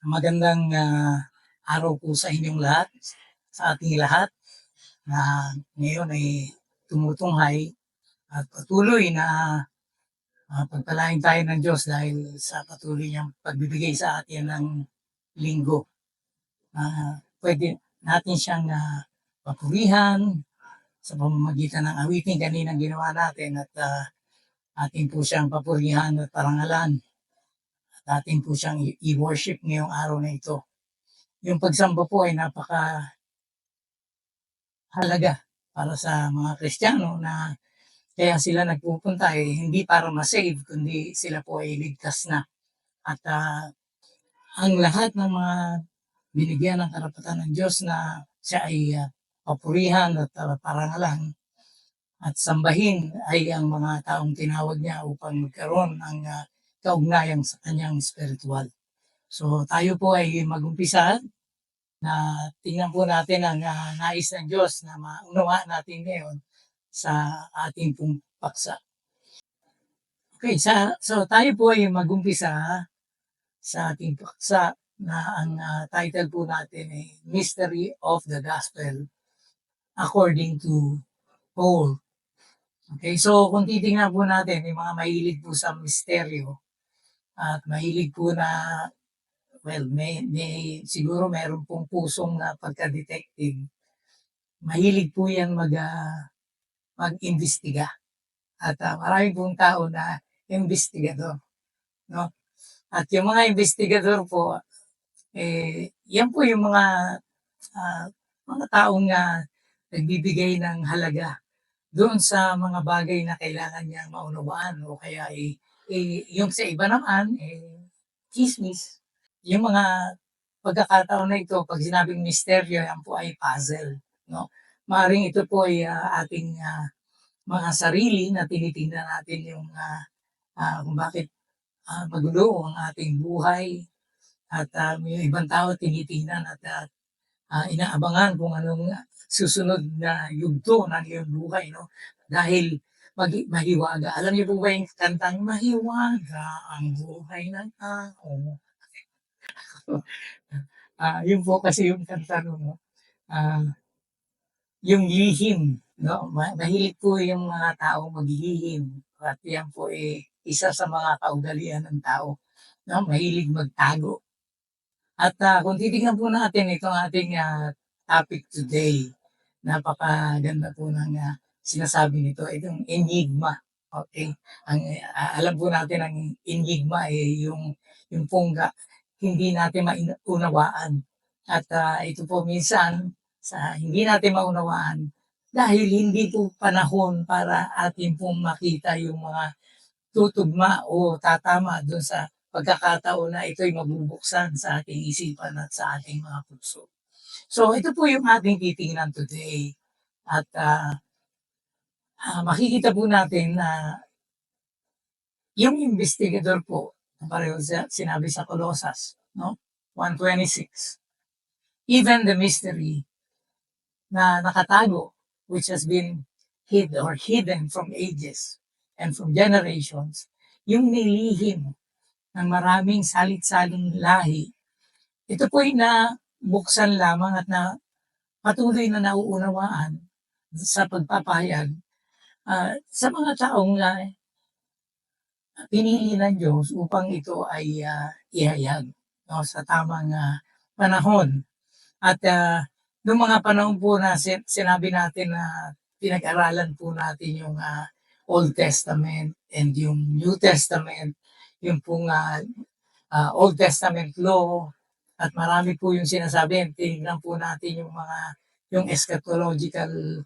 Magandang araw po sa inyong lahat, sa ating lahat na ngayon ay tumutunghay at patuloy na pagpalain tayo ng Diyos dahil sa patuloy niyang pagbibigay sa atin ng linggo. Pwede natin siyang papurihan sa pamamagitan ng awiting kaninang ginawa natin at atin po siyang papurihan at parangalan at atin po siyang i-worship ngayong araw na ito. Yung pagsamba po ay napakahalaga para sa mga Kristiyano na kaya sila nagpupunta hindi para ma-save kundi sila po ay ligtas na. At ang lahat ng mga binigyan ng karapatan ng Diyos na siya ay papurihan at parangalan at sambahin ay ang mga taong tinawag niya upang magkaroon ng kaugnayan sa kanyang spiritual. So tayo po ay mag-umpisa na tingnan po natin ang nais ng Diyos na maunawaan natin ngayon sa ating pong paksa. Okay, so tayo po ay mag-umpisa sa ating paksa na ang title po natin ay Mystery of the Gospel according to Paul. Okay, so kung titingnan po natin, yung mga mahilig po sa misteryo at mahilig po na siguro meron pong pusong na pagka-detective. Mahilig po yan mag-imbestiga. At marami pong tao na investigador. No? At yung mga investigador po, yan po yung mga taong nagbibigay ng halaga doon sa mga bagay na kailangan niyang maunawaan o kaya yung sa iba naman, chismis. Yung mga pagkakataon na ito, pag sinabing misteryo, yan po ay puzzle. No? Maaaring ito po ay ating mga sarili na tinitingnan natin yung kung bakit magulo ang ating buhay. At may ibang tao tinitingnan at inaabangan kung anong susunod na yugto ng iyong buhay. No? Dahil mahiwaga. Alam niyo po ba yung kantang mahiwaga ang buhay ng tao? Yun po kasi yung kanta no. Yung lihim, no? Mahilig po yung mga tao maglihim. At yan po isa sa mga kaugalian ng tao. No? Mahilig magtago. At kung titignan po natin itong ating topic today, napakaganda po ng sinasabi nito, itong enigma. Okay? Alam po natin ang enigma yung pongga, hindi natin maunawaan. At ito po minsan, hindi natin maunawaan dahil hindi po panahon para atin pong makita yung mga tutugma o tatama doon sa pagkakataon na ito'y mabubuksan sa ating isipan at sa ating mga puso. So ito po yung ating titingnan today. At makikita po natin na yung investigador po, pareho sinabi sa Colossus, no? 1:26. Even the mystery na nakatago, which has been hid or hidden from ages and from generations, yung nilihim ng maraming salit-saling lahi, ito po ay nabuksan lamang at na patuloy na nauunawaan sa pagpapahayag sa mga taong pinili ng Diyos upang ito ay ihayag no, sa tamang panahon. At noong mga panahon po na sinabi natin na pinag-aralan po natin yung Old Testament and yung New Testament, yung pong Old Testament law, at marami po yung sinasabi, tinignan po natin yung eschatological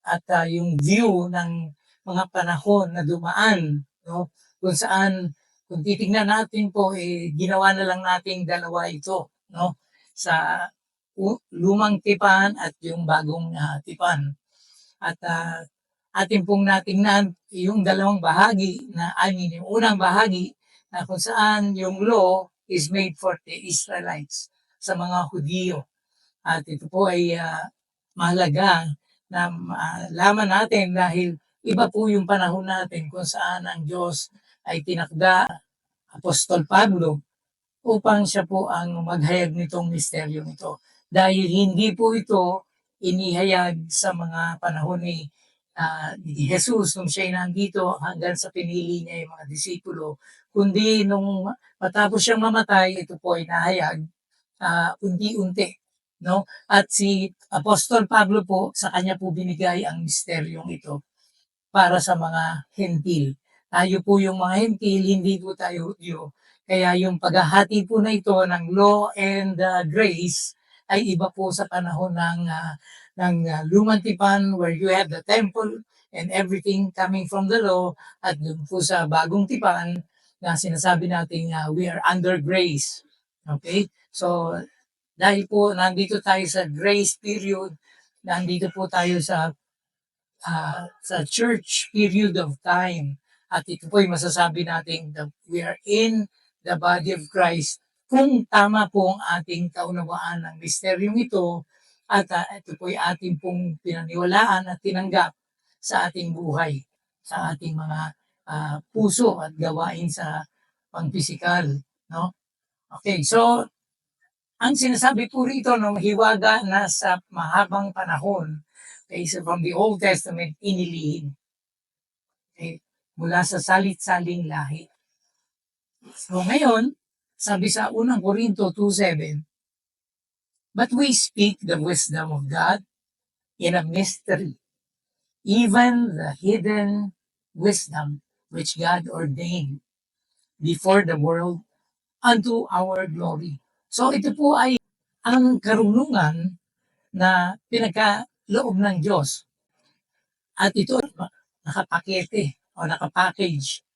at yung view ng mga panahon na dumaan, no? Kung saan, kung titignan natin po, ginawa na lang nating dalawa ito, no? Sa lumang tipan at yung bagong tipan. At atin pong natingnan yung dalawang bahagi yung unang bahagi na kung saan yung law is made for the Israelites, sa mga Hudiyo. At ito po ay mahalaga na malaman natin dahil iba po yung panahon natin kung saan ang Diyos ay tinakda Apostol Pablo upang siya po ang maghayag nitong misteryong ito. Dahil hindi po ito inihayag sa mga panahon ni Jesus nung siya'y nandito hanggang sa pinili niya yung mga disipulo, kundi nung matapos siyang mamatay, ito po ay nahayag unti-unti. No? At si Apostol Pablo po, sa kanya po binigay ang misteryong ito para sa mga hentil. Tayo po yung mga hentil, hindi po tayo Hudyo. Kaya yung paghahati po na ito ng law and grace ay iba po sa panahon ng lumang tipan where you have the temple and everything coming from the law, at dun po sa bagong tipan na sinasabi natin we are under grace. Okay? So, dahil po nandito tayo sa grace period, nandito po tayo sa church period of time. At ito po ay masasabi natin that we are in the body of Christ kung tama po ang ating kaunawaan ng misteryong ito, at ito po ay ating pong pinaniwalaan at tinanggap sa ating buhay, sa ating mga puso at gawain sa pangpisikal. No? Okay, so ang sinasabi po rito ng hiwaga na sa mahabang panahon, okay, so from the Old Testament, inilihim. Okay, mula sa salit-saling lahi. So ngayon, sabi sa unang Korinto 2:7, but we speak the wisdom of God in a mystery, even the hidden wisdom which God ordained before the world unto our glory. So ito po ay ang karunungan na pinagkaloob ng Diyos. At ito nakapakete o nakapackage.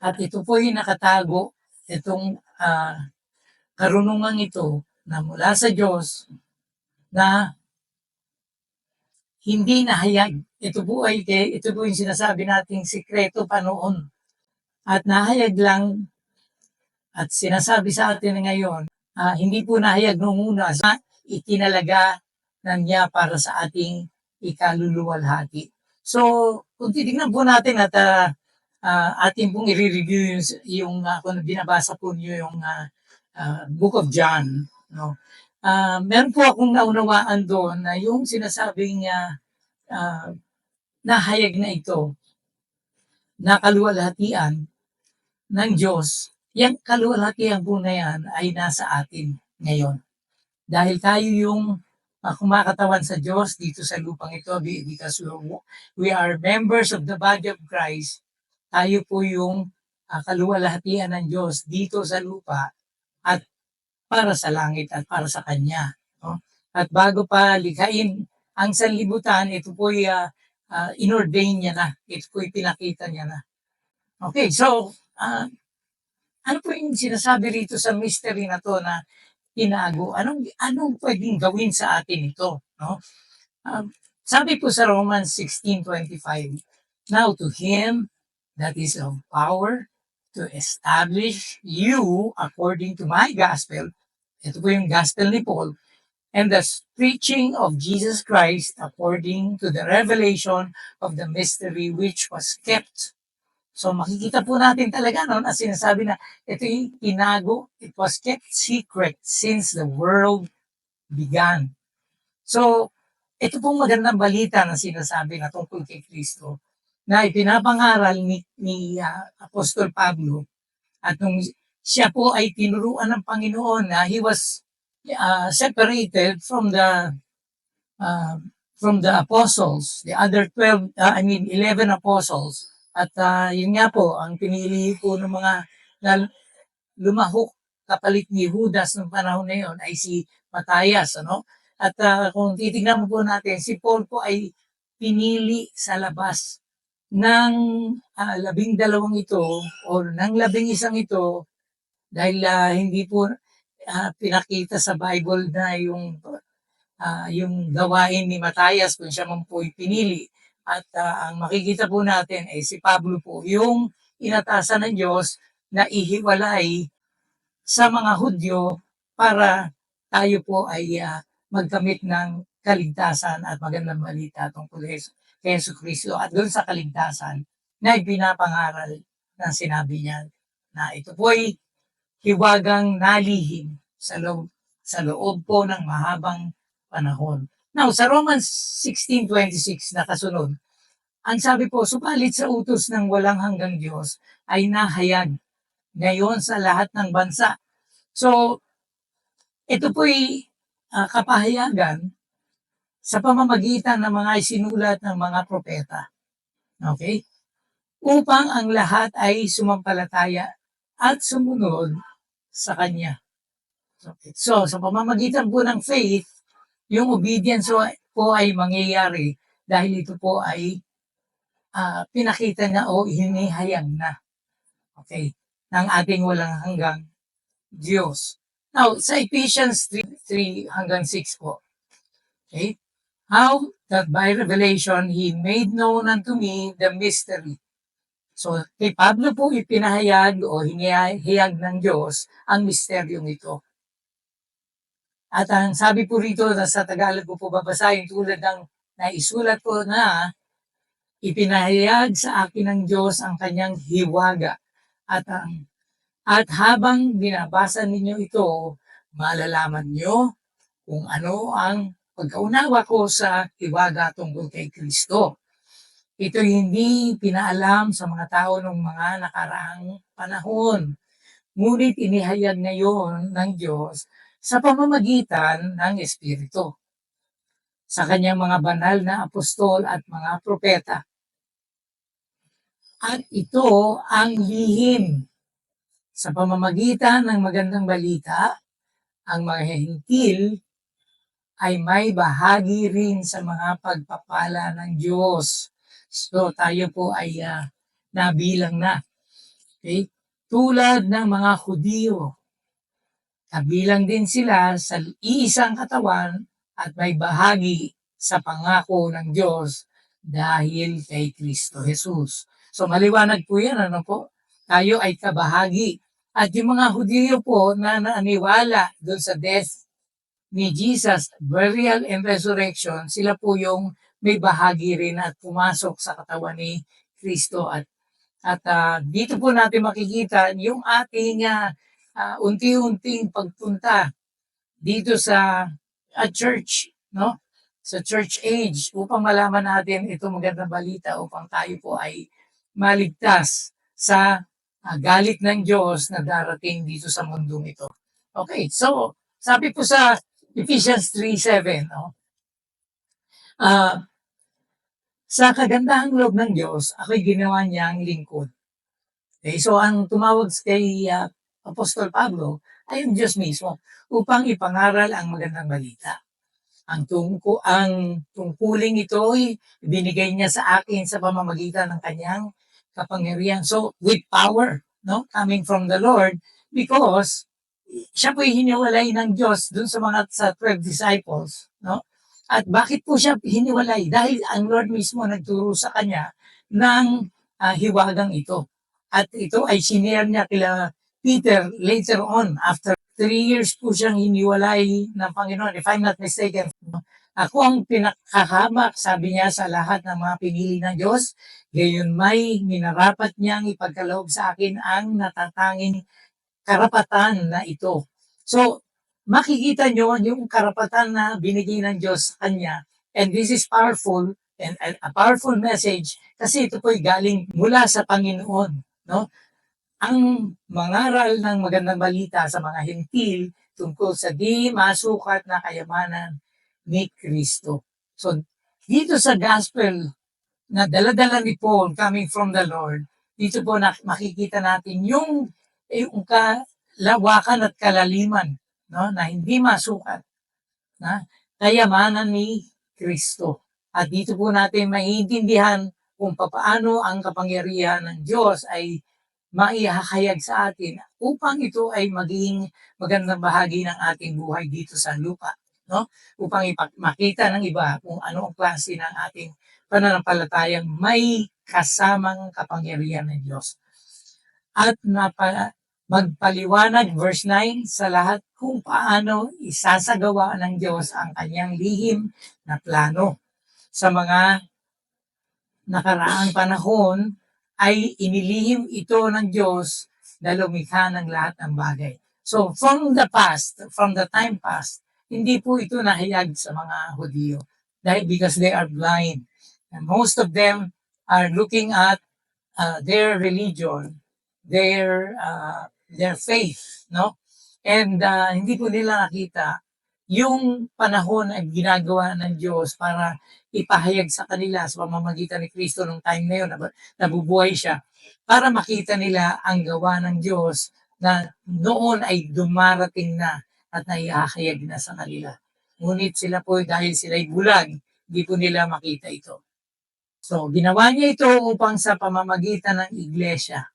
At ito po yung nakatago, itong karunungan ito na mula sa Diyos na hindi nahayag. Ito po yung sinasabi nating sikreto pa noon. At nahayag lang at sinasabi sa atin ngayon, hindi po nahayag noong una, itinalaga ng niya para sa ating ikaluluwalhati. So, kung titignan po natin at ating pong i-review yung kung binabasa po niyo yung Book of John, no? Meron po akong naunawaan doon na yung sinasabing nahayag na ito, na kaluwalhatian ng Diyos, yung kaluwalhatian po na yan ay nasa atin ngayon. Dahil tayo yung kumakatawan sa Diyos dito sa lupang ito, because we are members of the body of Christ, tayo po yung kaluwalhatian ng Diyos dito sa lupa at para sa langit at para sa Kanya. No? At bago pa likhain ang sanlibutan, ito po inordain niya na. Ito po pinakita niya na. Okay, so ano po yung sinasabi rito sa mystery na to na tinago? Anong pwedeng gawin sa atin ito? No? Sabi po sa Romans 16:25, now to Him that is of power to establish you according to my gospel. Ito po yung gospel ni Paul. And the preaching of Jesus Christ according to the revelation of the mystery which was kept. So makikita po natin talaga na sinasabi na ito yung tinago, it was kept secret since the world began. So, ito pong magandang balita na sinasabi na tungkol kay Kristo na ipinapangaral ni Apostol Pablo, at nung siya po ay tinuruan ng Panginoon na he was separated from the apostles, the other 11 apostles. At yun nga po, ang pinili po ng mga lumahok kapalit ni Judas ng panahon na yun ay si Matthias. Ano? At kung titignan mo po natin, si Paul po ay pinili sa labas ng 12 ito o ng 11 ito, dahil hindi po pinakita sa Bible na yung gawain ni Matthias kung siya man po pinili. At ang makikita po natin ay si Pablo po yung inatasan ng Diyos na ihiwalay sa mga Hudyo para tayo po ay magkamit ng kaligtasan at magandang balita tungkol kay Jesu Kristo at doon sa kaligtasan na ipinapangaral na sinabi niya na ito po ay hiwagang nalihim sa loob po ng mahabang panahon. Now, sa Romans 16:26 na kasunod, ang sabi po, subalit sa utos ng walang hanggang Diyos ay nahayag ngayon sa lahat ng bansa. So, ito po'y kapahayagan sa pamamagitan ng mga isinulat ng mga propeta. Okay? Upang ang lahat ay sumampalataya at sumunod sa Kanya. Okay. So, sa pamamagitan po ng faith, yung obedience po ay mangyayari dahil ito po ay pinakita na o hinihayag na. Okay? Ng ating walang hanggang Diyos. Now, sa Ephesians 3 hanggang 6 po. Okay? How that by revelation He made known unto me the mystery. So, kay Pablo po ipinahayag o hinihayag ng Diyos ang misteryong ito. At ang sabi po rito na sa Tagalog ko po babasahin tulad ng naisulat po na ipinahayag sa akin ng Diyos ang kanyang hiwaga. At habang binabasa ninyo ito, malalaman nyo kung ano ang pagkaunawa ko sa hiwaga tungkol kay Kristo. Ito hindi pinaalam sa mga tao ng mga nakaraang panahon. Ngunit inihayag ngayon ng Diyos sa pamamagitan ng Espiritu sa kanyang mga banal na apostol at mga propeta. At ito ang lihim sa pamamagitan ng magandang balita, ang mga hentil ay may bahagi rin sa mga pagpapala ng Diyos. So tayo po ay nabilang na. Okay? Tulad ng mga Hudiyo, kabilang din sila sa iisang katawan at may bahagi sa pangako ng Diyos dahil kay Kristo Jesus. So maliwanag po yan, ano po? Tayo ay kabahagi. At yung mga Hudiyo po na naniwala doon sa death ni Jesus, burial and resurrection, sila po yung may bahagi rin at pumasok sa katawan ni Kristo. At dito po natin makikita yung ating unti-unting pagpunta dito sa church, no? Sa church age upang malaman natin ito magandang balita upang tayo po ay maligtas sa galit ng Diyos na darating dito sa mundong ito. Okay, so sabi po sa Ephesians 3:7, no? Sa kagandahang loob ng Diyos, ako'y ginawa niyang lingkod. Okay, so ang tumawag kay Apostol Pablo ay ang Diyos mismo upang ipangaral ang magandang balita. Ang tungkuling ito ay binigay niya sa akin sa pamamagitan ng kanyang kapangyarihan. So with power, no, coming from the Lord, because siya po hiniwalay ng Diyos dun sa 12 disciples, no? At bakit po siya hiniwalay? Dahil ang Lord mismo nagturo sa kanya ng hiwagang ito. At ito ay sinare niya kila Peter later on, after 3 years po siyang hiniwalay ng Panginoon, if I'm not mistaken. Ako ang pinakahamak, sabi niya, sa lahat ng mga pinili ng Diyos, gayon may minarapat niyang ipagkaloob sa akin ang natatanging karapatan na ito. So, makikita nyo yung karapatan na binigay ng Diyos sa kanya. And this is powerful and a powerful message kasi ito po'y galing mula sa Panginoon. No? Ang mangaral ng magandang balita sa mga hentil tungkol sa di masukat na kayamanan ni Kristo. So, dito sa gospel na dala-dala ni Paul coming from the Lord, dito po makikita natin yung kalawakan at kalaliman, no, na hindi masukat na kayamanan ni Kristo. At dito po natin maiintindihan kung paano ang kapangyarihan ng Diyos ay maihahayag sa atin upang ito ay maging magandang bahagi ng ating buhay dito sa lupa, no? Upang makita ng iba kung ano ang klase ng ating pananampalatayang may kasamang kapangyarihan ng Diyos. At magpaliwanag, verse 9, sa lahat kung paano isasagawa ng Diyos ang kanyang lihim na plano. Sa mga nakaraang panahon ay inilihim ito ng Diyos na lumikha ng lahat ng bagay. So from the past, from the time past, hindi po ito nahayag sa mga Hudyo dahil because they are blind. And most of them are looking at their religion, their faith, no? And hindi po nila nakita yung panahon ay ginagawa ng Diyos para ipahayag sa kanila sa pamamagitan ni Kristo nung time na yun, nabubuhay siya, para makita nila ang gawa ng Diyos na noon ay dumarating na at naihahayag na sa kanila. Ngunit sila po dahil sila'y bulag, hindi po nila makita ito. So, ginawa niya ito upang sa pamamagitan ng iglesia.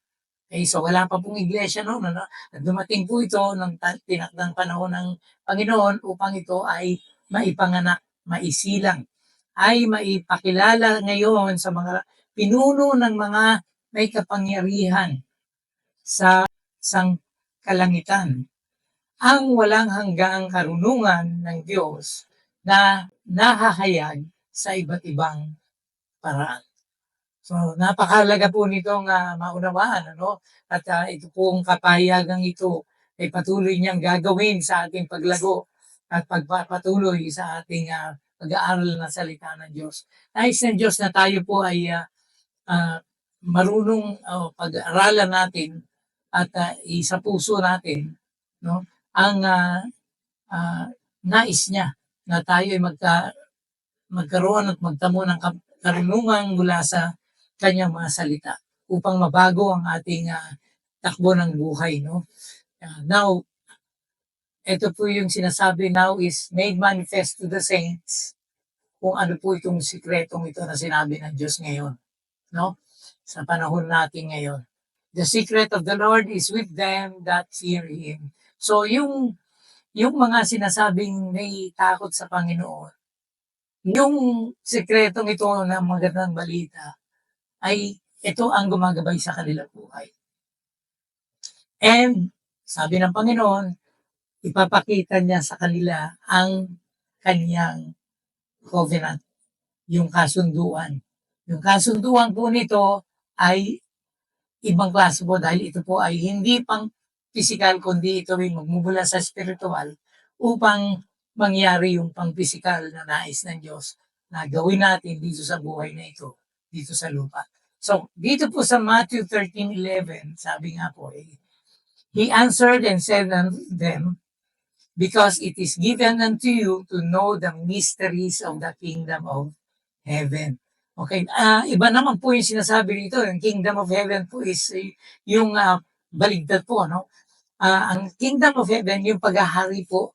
Okay, so wala pa pong iglesia noon. Ano? Dumating po ito ng tinakdang panahon ng Panginoon upang ito ay maipanganak, maisilang, ay maipakilala ngayon sa mga pinuno ng mga may kapangyarihan sa kalangitan. Ang walang hanggang karunungan ng Diyos na nahahayag sa iba't ibang paraan. So, napakahalaga po nitong maunawaan, ano? At ito pong kapahayagang ito ay patuloy niyang gagawin sa ating paglago at pagpapatuloy sa ating pag-aaral ng salita ng Diyos. Nais ng Diyos na tayo po ay marunong pag-aralan natin at isa puso natin, no? Ang nais niya na tayo ay magkaroon at magtamo ng karunungan mula sa kanyang mga salita upang mabago ang ating takbo ng buhay, no? Now, ito po yung sinasabi now is made manifest to the saints kung ano po itong sikretong ito na sinabi ng Diyos ngayon, no? Sa panahon natin ngayon. The secret of the Lord is with them that fear Him. So, yung mga sinasabing may takot sa Panginoon, yung sikretong ito na magandang balita ay ito ang gumagabay sa kanilang buhay. And sabi ng Panginoon, ipapakita niya sa kanila ang kanyang covenant, yung kasunduan. Yung kasunduan po nito ay ibang klase po dahil ito po ay hindi pang physical kundi ito ay magmumula sa spiritual upang mangyari yung pang physical na nais ng Diyos na gawin natin dito sa buhay na ito, dito sa lupa. So, dito po sa Matthew 13:11, sabi nga po, He answered and said unto them, because it is given unto you to know the mysteries of the kingdom of heaven. Okay, iba naman po yung sinasabi dito, yung kingdom of heaven po is yung baligtad po, no? Ang kingdom of heaven, yung paghahari po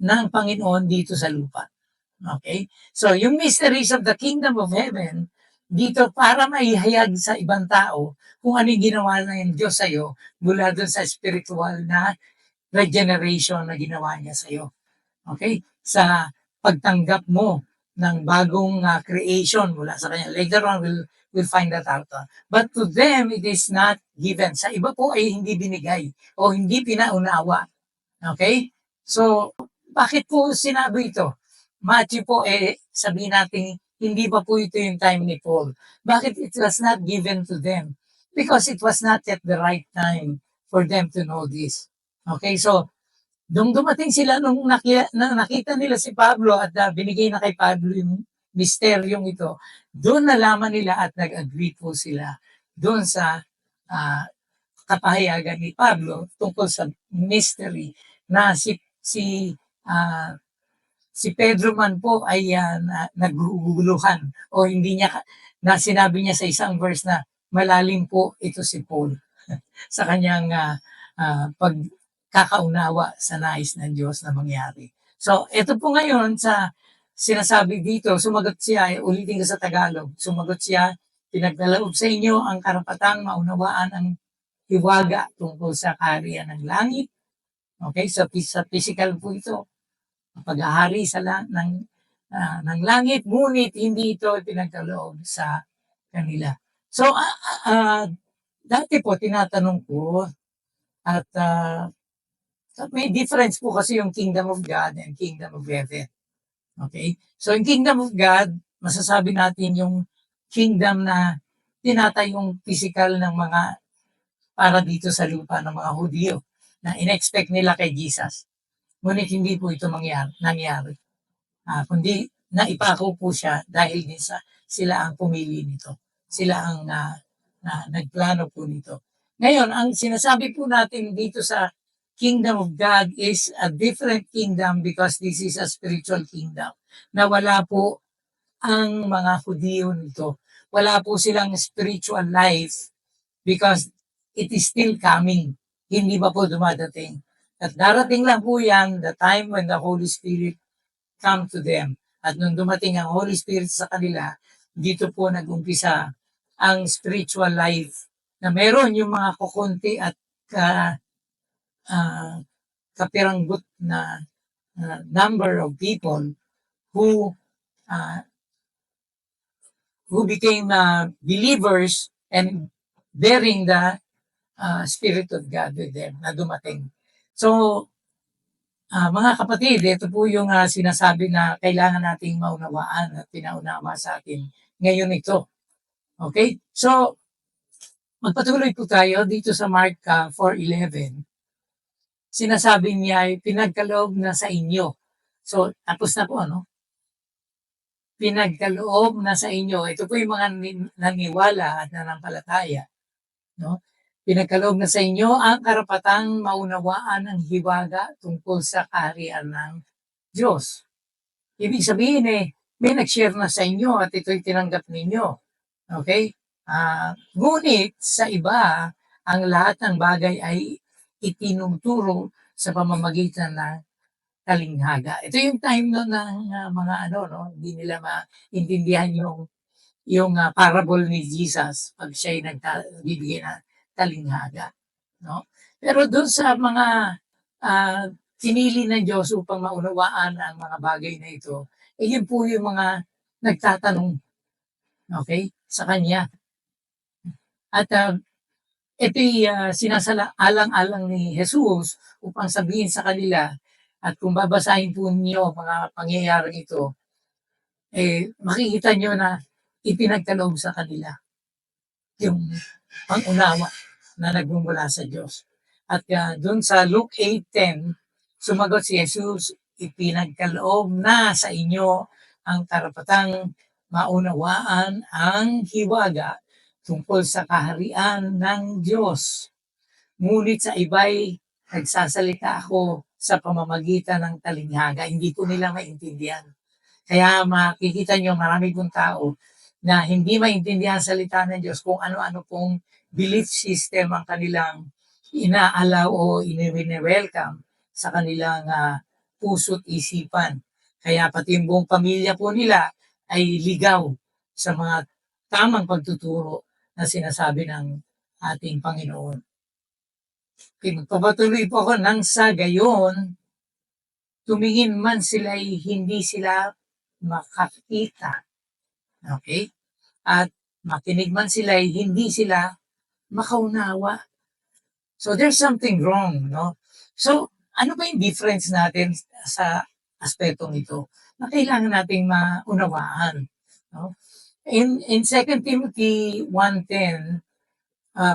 ng Panginoon dito sa lupa. Okay? So, yung mysteries of the kingdom of heaven, dito para maihayag sa ibang tao kung ano yung ginawa ng Diyos sa'yo mula doon sa spiritual na regeneration na ginawa niya sa'yo. Okay? Sa pagtanggap mo ng bagong creation mula sa kanya. Later on, we'll find that out. But to them, it is not given. Sa iba po ay hindi binigay o hindi pinaunawa. Okay? So, bakit po sinabi ito? Matthew po, sabihin natin, hindi pa po ito yung time ni Paul. Bakit it was not given to them? Because it was not yet the right time for them to know this. Okay, so, dumating sila nung nakita nila si Pablo at binigay na kay Pablo yung misteryong ito, doon nalaman nila at nag-agree po sila doon sa kapahayagan ni Pablo tungkol sa mystery na si Pedro man po ay naguguluhan o hindi niya na sinabi niya sa isang verse na malalim po ito si Paul sa kanyang pagkakaunawa sa nais ng Diyos na mangyari. So, ito po ngayon sa sinasabi dito, sumagot siya, ulitin ko sa Tagalog, sumagot siya, pinagdaloob sa inyo ang karapatang maunawaan ang hiwaga tungkol sa kaharian ng langit. Okay, so sa physical po ito, paghahari ng langit, ngunit hindi ito pinagkaloob sa kanila. So, dati po tinatanong ko at may difference po kasi yung kingdom of God and kingdom of heaven. Okay? So, yung kingdom of God, masasabi natin yung kingdom na tinatayong physical ng mga para dito sa lupa ng mga Hudyo na in-expect nila kay Jesus. Ngunit hindi po ito nangyari. Kundi naipako po siya dahil din sa sila ang pumili nito. Sila ang nagplano po nito. Ngayon, ang sinasabi po natin dito sa kingdom of God is a different kingdom because this is a spiritual kingdom na wala po ang mga Hudyo nito. Wala po silang spiritual life because it is still coming. Hindi pa po dumadating. At darating lang po yan, the time when the Holy Spirit come to them. At nung dumating ang Holy Spirit sa kanila, dito po nag-umpisa ang spiritual life na meron yung mga kukunti at kapiranggot na number of people who became believers and bearing the Spirit of God with them na dumating. So, mga kapatid, ito po yung sinasabi na kailangan nating maunawaan at pinaunawa sa atin ngayon ito. Okay? So, magpatuloy po tayo dito sa Mark 4:11. Sinasabi niya ay pinagkaloob na sa inyo. So, tapos na po, ano? Pinagkaloob na sa inyo. Ito po yung mga naniwala at nanampalataya. No? Pinagkaloob na sa inyo ang karapatang maunawaan ang hiwaga tungkol sa kaharian ng Diyos. Ibig sabihin may nag-share na sa inyo at ito'y tinanggap ninyo. Okay? Ngunit sa iba, ang lahat ng bagay ay itinuturo sa pamamagitan ng talinghaga. Ito yung time no ng mga hindi nila maintindihan yung parable ni Jesus pag siya'y nagbibigay ng talinghaga. No? Pero doon sa mga pinili ng Diyos upang maunawaan ang mga bagay na ito, yun po yung mga nagtatanong, okay, sa Kanya. At ito'y sinasaalang-alang ni Jesus upang sabihin sa kanila, at kung babasahin po niyo mga pangyayaring ito, makikita niyo na ipinagkaloob sa kanila yung pangunawa na nagmumula sa Diyos. At doon sa Luke 8:10, sumagot si Jesus, ipinagkaloob na sa inyo ang karapatang maunawaan ang hiwaga tungkol sa kaharian ng Diyos. Ngunit sa iba'y nagsasalita ako sa pamamagitan ng talinghaga. Hindi po nila maintindihan. Kaya makikita nyo marami pong tao na hindi maintindihan salita ng Diyos kung ano-ano pong belief system ang kanilang inaalaw o ini-welcome sa kanilang puso't isipan. Kaya pati yung buong pamilya po nila ay ligaw sa mga tamang pagtuturo na sinasabi ng ating Panginoon. Magpapatuloy po ako nang sa gayon, tumingin man sila hindi sila makakita. Okay? At makinig man sila hindi sila makaunawa. So there's something wrong, no? So ano ba yung difference natin sa aspetong ito na kailangan nating maunawaan, no? In 2 Timothy 1:10,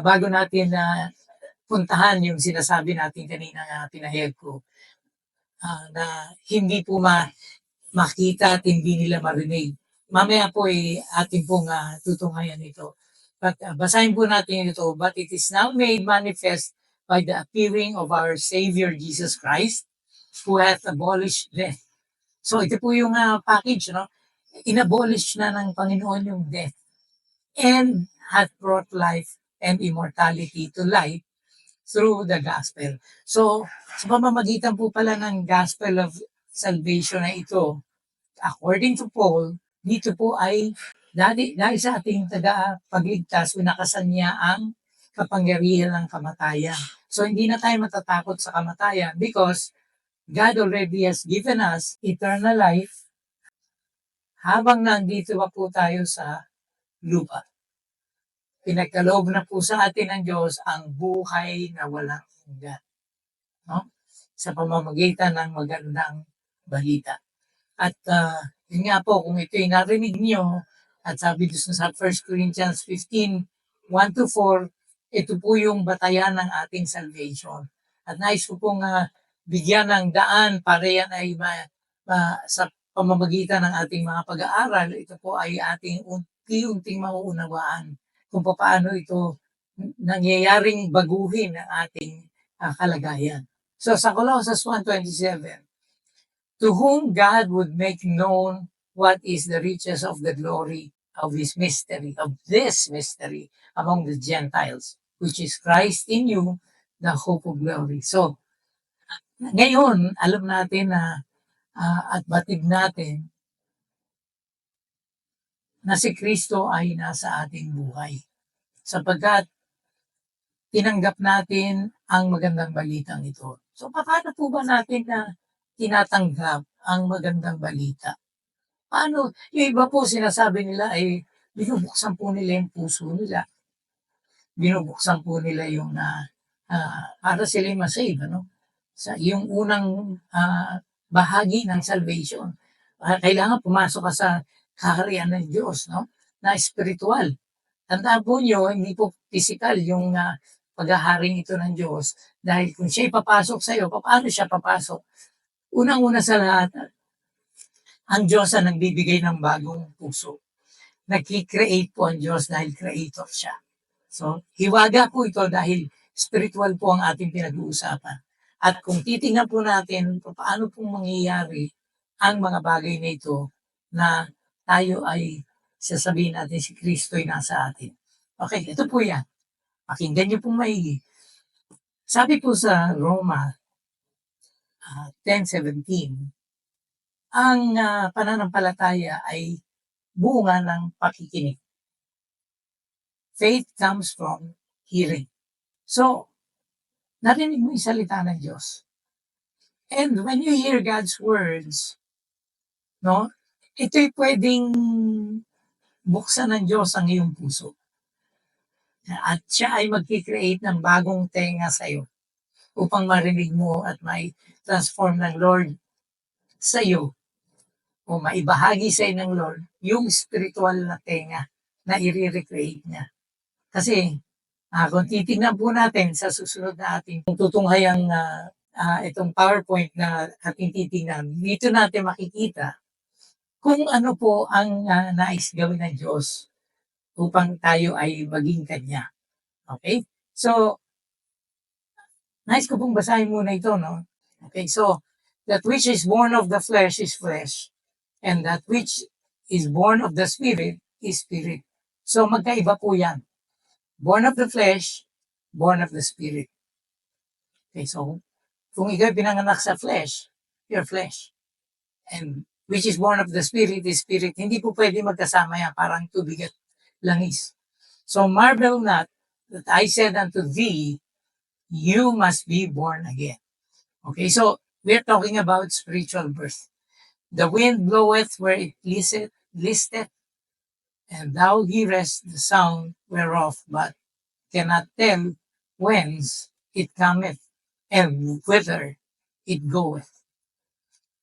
bago natin puntahan yung sinasabi natin kanina na pinahayag ko, na hindi po makita at hindi nila marinig. Mamaya po ating pong tutunghayan ito. But basahin po natin ito. But it is now made manifest by the appearing of our Savior Jesus Christ, who hath abolished death. So ito po yung package, no? Inabolish na ng Panginoon yung death and hath brought life and immortality to light through the gospel. So, sa pamamagitan po pala ng gospel of salvation na ito, according to Paul, dito po ay dahil sa ating tagapagligtas, winakasan niya ang kapangyarihan ng kamatayan. So, hindi na tayo matatakot sa kamatayan because God already has given us eternal life habang nandito pa po tayo sa lupa. Pinagkaloob na po sa atin ng Diyos ang buhay na walang hanggan, no? Sa pamamagitan ng magandang balita. At yun nga po, kung ito'y narinig niyo, at sabi doon sa 1 Corinthians 15:1-4, ito po yung batayan ng ating salvation. At nais ko pong bigyan ng daan para yan ay sa pamamagitan ng ating mga pag-aaral, ito po ay ating unti-unting mauunawaan kung paano ito nangyayaring baguhin ang ating kalagayan. So sa Colossus 1:27, to whom God would make known what is the riches of the glory of this mystery among the Gentiles, which is Christ in you, the hope of glory. So, ngayon, alam natin na at batid natin na si Kristo ay nasa ating buhay. Sapagkat tinanggap natin ang magandang balitang ito. So, paano po ba natin na tinatanggap ang magandang balita? Paano? Yung iba po sinasabi nila ay binubuksan po nila yung puso nila. Binubuksan po nila yung para sila ma-save, ano? Sa yung unang bahagi ng salvation. Kailangan pumasok ka sa kaharian ng Diyos, no? Na spiritual. Tandaan po nyo, hindi po physical yung paghaharing ito ng Diyos. Dahil kung siya'y papasok sa iyo, paano siya papasok? Unang-una sa lahat, ang Diyos ang nagbibigay ng bagong puso. Nag-create po ang Diyos dahil creator siya. So, hiwaga po ito dahil spiritual po ang ating pinag-uusapan. At kung titingnan po natin paano pong mangyayari ang mga bagay na ito na tayo ay sasabihin natin si Kristo ay nasa atin. Okay, ito po yan. Pakinggan niyo pong maigi. Sabi po sa Roma 10:17, ang pananampalataya ay bunga ng pakikinig. Faith comes from hearing. So, narinig mo yung salita ng Diyos. And when you hear God's words, no, ito'y pwedeng buksan ng Diyos ang iyong puso. At siya ay mag-create ng bagong tenga sa iyo upang marinig mo at may transform ng Lord sa iyo o maibahagi sa iyo ng Lord yung spiritual na tenga na i-recreate niya. Kasi kung titignan po natin sa susunod na ating tutunghayang itong PowerPoint na ating titignan, dito natin makikita kung ano po ang nais gawin ng Diyos upang tayo ay maging Kanya. Okay? So, nais ko pong basahin muna ito, no? Okay, so, that which is born of the flesh is flesh, and that which is born of the Spirit is spirit. So, magkaiba po yan. Born of the flesh, born of the Spirit. Okay, so, kung ikaw pinanganak sa flesh, you're flesh. And which is born of the Spirit is spirit. Hindi po pwede magkasama yan, parang tubig at langis. So, marvel not that I said unto thee, you must be born again. Okay, so we're talking about spiritual birth. The wind bloweth where it listeth, and thou hearest the sound whereof, but cannot tell whence it cometh, and whither it goeth.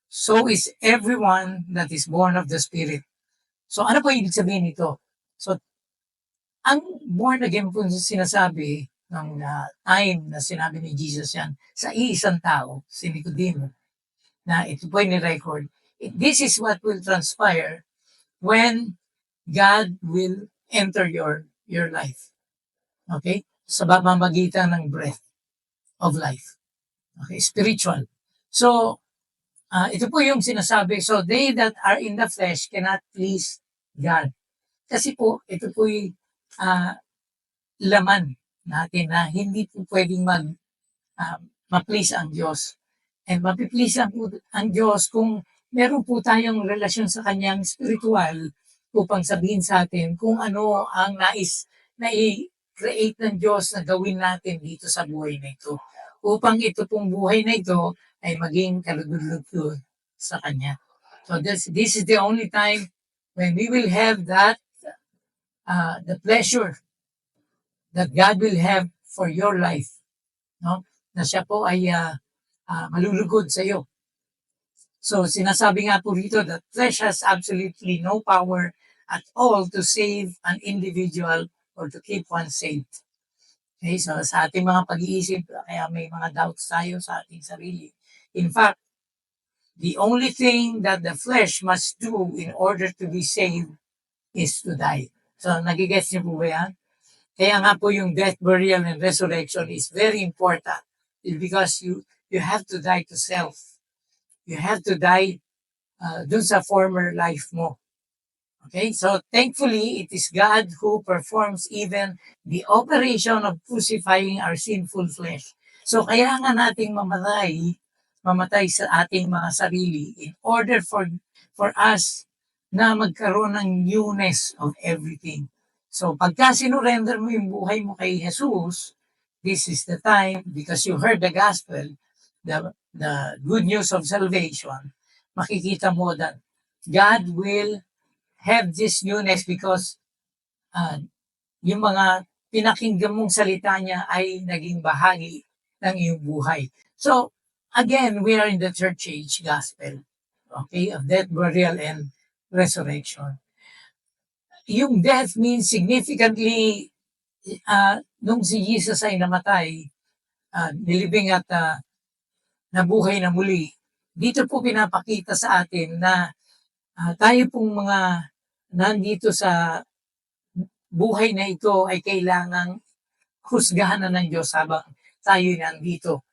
So is everyone that is born of the Spirit. So ano po ibig sabihin nito? So, ang born again po sinasabi ng time na sinabi ni Jesus yan sa iisang tao, si Nicodemo, na ito po ay ni-record. This is what will transpire when God will enter your life. Okay? Sa pamamagitan ng breath of life. Okay? Spiritual. So, ito po yung sinasabi. So, they that are in the flesh cannot please God. Kasi po, ito po yung laman natin na hindi po pwedeng ma-please ang Diyos. And mapiplease lang po ang Diyos kung meron po tayong relasyon sa Kanyang spiritual upang sabihin sa atin kung ano ang nais na i-create ng Diyos na gawin natin dito sa buhay na ito. Upang ito pong buhay na ito ay maging kalugod-lugod sa Kanya. So this is the only time when we will have that, the pleasure that God will have for your life. No? Na siya po ay malulugod sa iyo. So sinasabi nga po rito that flesh has absolutely no power at all to save an individual or to keep one saved. Okay, so sa ating mga pag-iisip kaya may mga doubts tayo sa ating sarili. In fact, the only thing that the flesh must do in order to be saved is to die. So nage-gets niyo po ba 'yan? Kaya nga po yung death, burial, and resurrection is very important. It's because you have to die to self. You have to die dun sa former life mo. Okay, so thankfully, it is God who performs even the operation of crucifying our sinful flesh. So kaya nga nating mamatay sa ating mga sarili in order for us na magkaroon ng newness of everything. So pagka sinurrender mo yung buhay mo kay Jesus, this is the time because you heard the gospel, the good news of salvation, makikita mo that God will have this newness because uh, yung mga pinakinggan mong salita niya ay naging bahagi ng iyong buhay. So, again, we are in the church age gospel, okay, of death, burial, and resurrection. Yung death means significantly, nung si Jesus ay namatay, nilibing at nabuhay na muli, dito po pinapakita sa atin na tayo pong mga nandito sa buhay na ito ay kailangang husgahan na ng Diyos habang tayo nandito.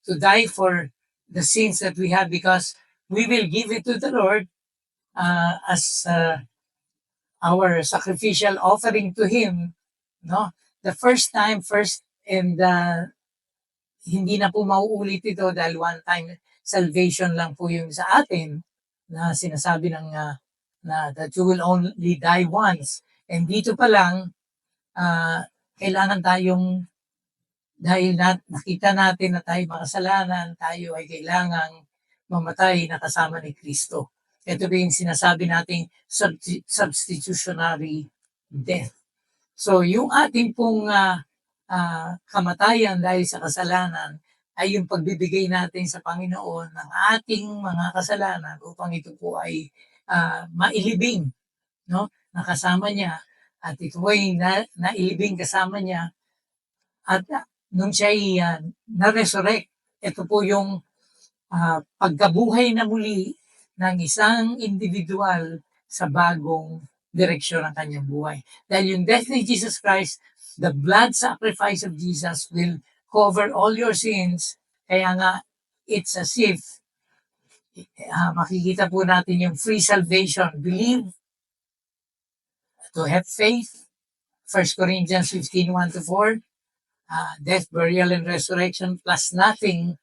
To die for the sins that we have because we will give it to the Lord as our sacrificial offering to Him. No? The first time, and hindi na po mauulit ito dahil one time salvation lang po yung sa atin na sinasabi ng na that you will only die once. And dito pa lang, kailangan tayong, dahil nakita natin na tayo makasalanan, tayo ay kailangang mamatay na kasama ni Kristo. Ito yung sinasabi nating substitutionary death. So yung ating pong kamatayan dahil sa kasalanan ay yung pagbibigay natin sa Panginoon ng ating mga kasalanan upang ito po ay mailibing, no? Nakasama niya at ito ay nailibing kasama niya at nung siya ay na-resurrect, ito po yung pagkabuhay na muli ng isang individual sa bagong direksyon ng kanyang buhay. Dahil yung death ni Jesus Christ, the blood sacrifice of Jesus will cover all your sins. Kaya nga, it's as if makikita po natin yung free salvation. Believe, to have faith, 1 Corinthians 15, 1-4, death, burial, and resurrection plus nothing.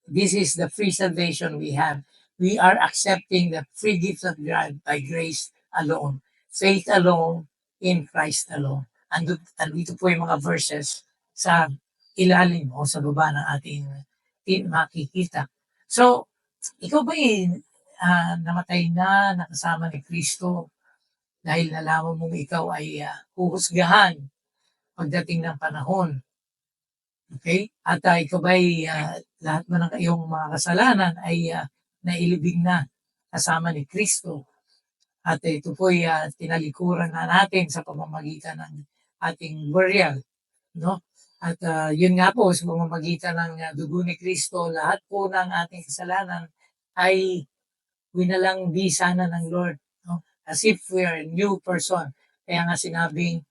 This is the free salvation we have. We are accepting the free gift of God by grace alone. Faith alone, in Christ alone. Andito po yung mga verses sa ilalim o sa baba ng ating makikita. So, ikaw ba namatay na nakasama ni Kristo dahil nalaman mong ikaw ay huhusgahan pagdating ng panahon? Okay? At ikaw ba'y lahat mo ng iyong mga kasalanan ay nailibing na kasama ni Kristo. At ito po'y tinalikuran na natin sa pamamagitan ng ating burial. No? At yun nga po, sa pamamagitan ng dugo ni Kristo, lahat po ng ating kasalanan ay winalang di sana ng Lord. No? As if we are a new person. Kaya nga sinabing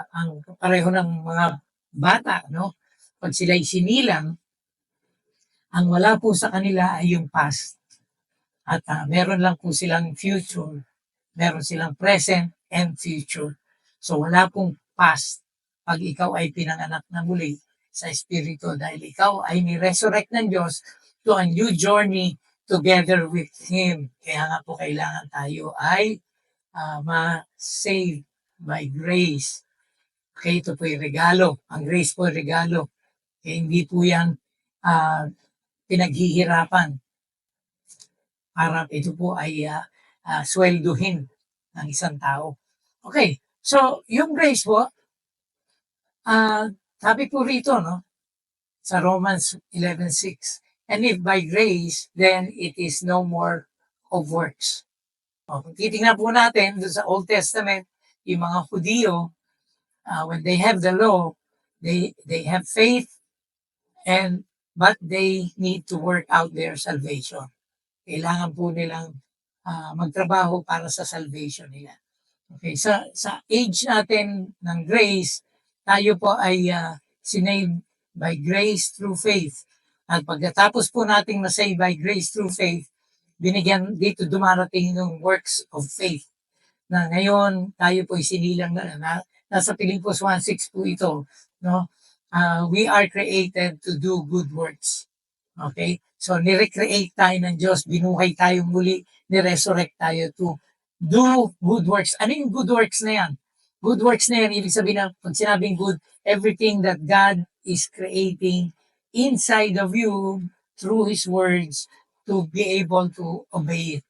ang pareho ng mga bata, no? Pag sila'y sinilang, ang wala po sa kanila ay yung past. At meron lang po silang future. Meron silang present and future. So wala pong past pag ikaw ay pinanganak na muli sa Espiritu dahil ikaw ay ni-resurrect ng Diyos to a new journey together with Him. Kaya nga po kailangan tayo ay ma-save by grace. Okay, ito po yung regalo. Ang grace po yung regalo. Okay, hindi po yan pinaghihirapan para ito po ay swelduhin ng isang tao. Okay, so yung grace po, sabi po rito, no, sa Romans 11:6, and if by grace, then it is no more of works. Kung titingnan po natin doon sa Old Testament, yung mga Hudiyo, when they have the law, they have faith, and but they need to work out their salvation. Kailangan po nilang magtrabaho para sa salvation nila. Okay, sa age natin ng grace, tayo po ay sinave by grace through faith. At pagkatapos po nating na-save by grace through faith, binigyan dito dumarating yung works of faith. Na ngayon tayo po ay sinilang na nasa Pilipos 1:6 po ito, no? We are created to do good works. Okay? So ni-recreate tayo ng Diyos, binuhay tayong muli, ni-resurrect tayo to do good works. Ano yung good works na yan? Good works na yan, ibig sabihin na pag sinabing good, everything that God is creating inside of you through His words to be able to obey it.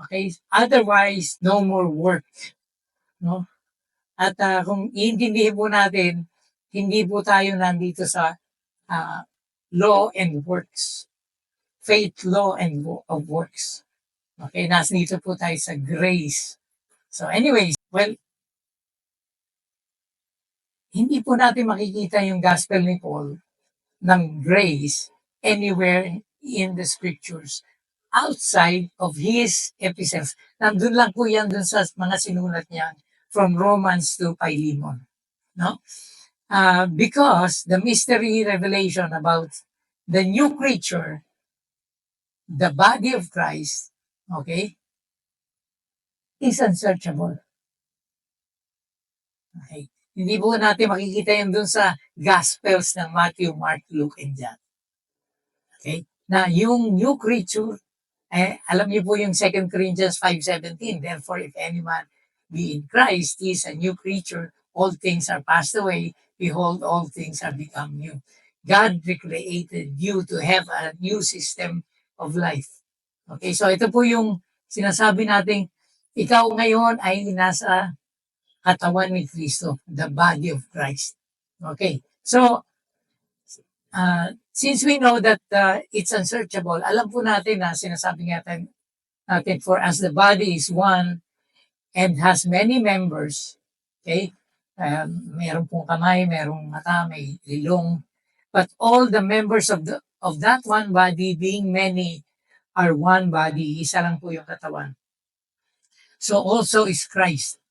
Okay? Otherwise, no more work. No? At kung iintindihin po natin, hindi po tayo nandito sa law and works. Faith, law, and of works. Okay, nandito po tayo sa grace. So anyways, well, hindi po natin makikita yung gospel ni Paul ng grace anywhere in the scriptures outside of his epistles. Nandun lang po yan dun sa mga sinulat niya from Romans to Philemon. No? Because the mystery revelation about the new creature, the body of Christ, okay, is unsearchable. Okay. Hindi po natin makikita yan dun sa Gospels ng Matthew, Mark, Luke, and John. Okay? Na yung new creature, alam niyo po yung 2 Corinthians 5:17, therefore if any man be in Christ, he is a new creature, all things are passed away, behold, all things are become new. God recreated you to have a new system of life. Okay, so ito po yung sinasabi nating ikaw ngayon ay nasa katawan ni Kristo, the body of Christ. Okay, so since we know that it's unsearchable, alam po natin na sinasabi natin, for as the body is one and has many members, okay, meron pong kamay, merong mata, may ilong, but all the members of that one body being many are one body, isa lang po yung katawan. So also is Christ.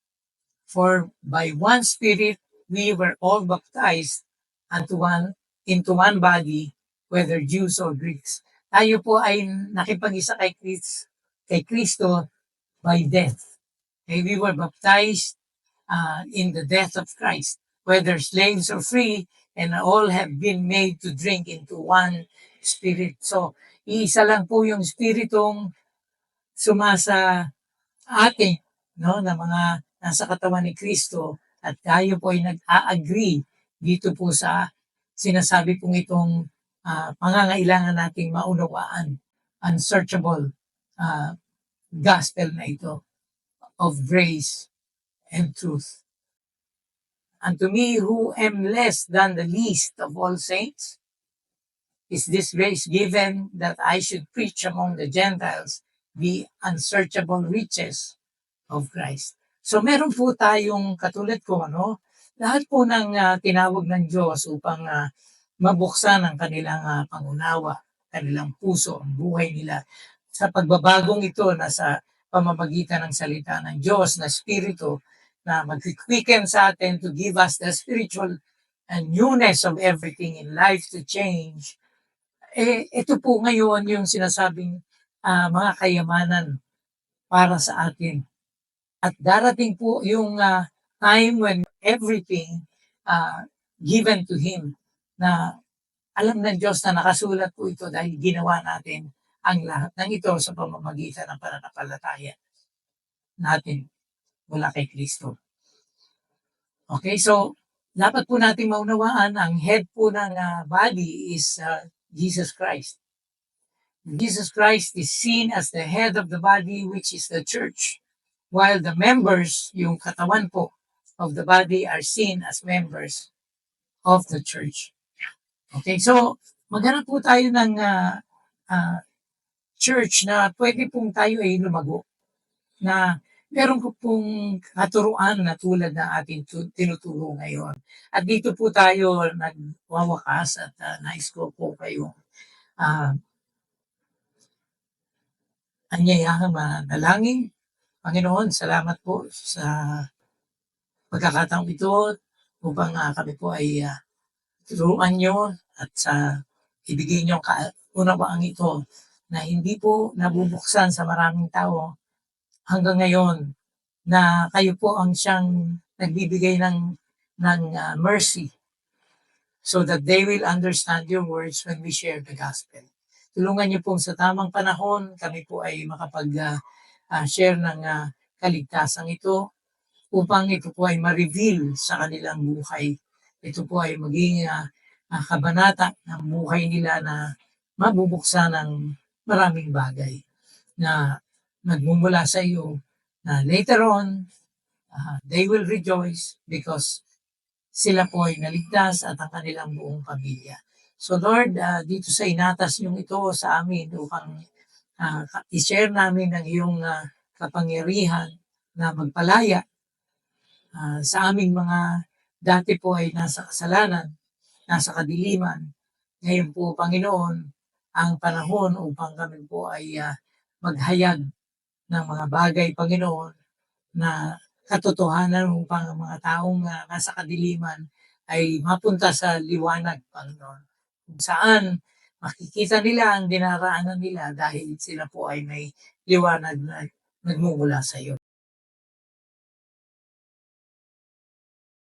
For by one Spirit we were all baptized into one body, whether Jews or Greeks. Tayo po ay nakipag-isa kay Kristo by death. Okay, we were baptized in the death of Christ, whether slaves or free, and all have been made to drink into one Spirit. So, iisa lang po yung Spiritong sumasa atin, no, na mga nasa katawan ni Kristo, at tayo po ay nag-a-agree dito po sa sinasabi pong itong pangangailangan nating maunawaan, unsearchable gospel na ito of grace and truth. And to me who am less than the least of all saints, is this grace given that I should preach among the Gentiles the unsearchable riches of Christ. So meron po tayong katulad ko, lahat po ng tinawag ng Diyos upang mabuksan ang kanilang pangunawa, kanilang puso, ang buhay nila sa pagbabagong ito na sa pamamagitan ng salita ng Diyos na Espiritu na mag-quicken sa atin to give us the spiritual and newness of everything in life to change. Ito po ngayon yung sinasabing mga kayamanan para sa atin. At darating po yung time when everything given to Him, na alam ng Diyos na nakasulat po ito dahil ginawa natin ang lahat ng ito sa pamamagitan ng pananampalataya natin mula kay Kristo. Okay, so dapat po nating maunawaan ang head po ng body is Jesus Christ. Jesus Christ is seen as the head of the body, which is the church, while the members, yung katawan po of the body, are seen as members of the church. Okay, so maghanap po tayo ng church na pwede pong tayo ay lumago, na Meron ko pong katuruan na tulad ng ating tinuturo ngayon. At dito po tayo nagwawakas at nais ko po kayong ah, anyayahang manalangin. Panginoon, salamat po sa pagkakataong ito upang kami po ay turuan niyo at sa ibigay niyo kaunawaan ito na hindi po nabubuksan sa maraming tao hanggang ngayon na kayo po ang siyang nagbibigay ng mercy so that they will understand your words when we share the gospel. Tulungan niyo po sa tamang panahon, kami po ay makapag-share ng kaligtasan ito upang ito po ay ma-reveal sa kanilang buhay. Ito po ay maging kabanata ng buhay nila na mabubuksan ng maraming bagay na nagmumula sa iyo na later on, they will rejoice because sila po ay naligtas at ang kanilang buong pamilya. So Lord, dito sa inatas niyong ito sa amin upang i-share namin ang iyong kapangyarihan na magpalaya sa aming mga dati po ay nasa kasalanan, nasa kadiliman. Ngayon po, Panginoon, ang panahon upang kami po ay maghayag ng mga bagay, Panginoon, na katotohanan upang ang mga taong nasa kadiliman ay mapunta sa liwanag, Panginoon. Kung saan makikita nila ang dinaraanan nila dahil sila po ay may liwanag na nagmumula sa iyo.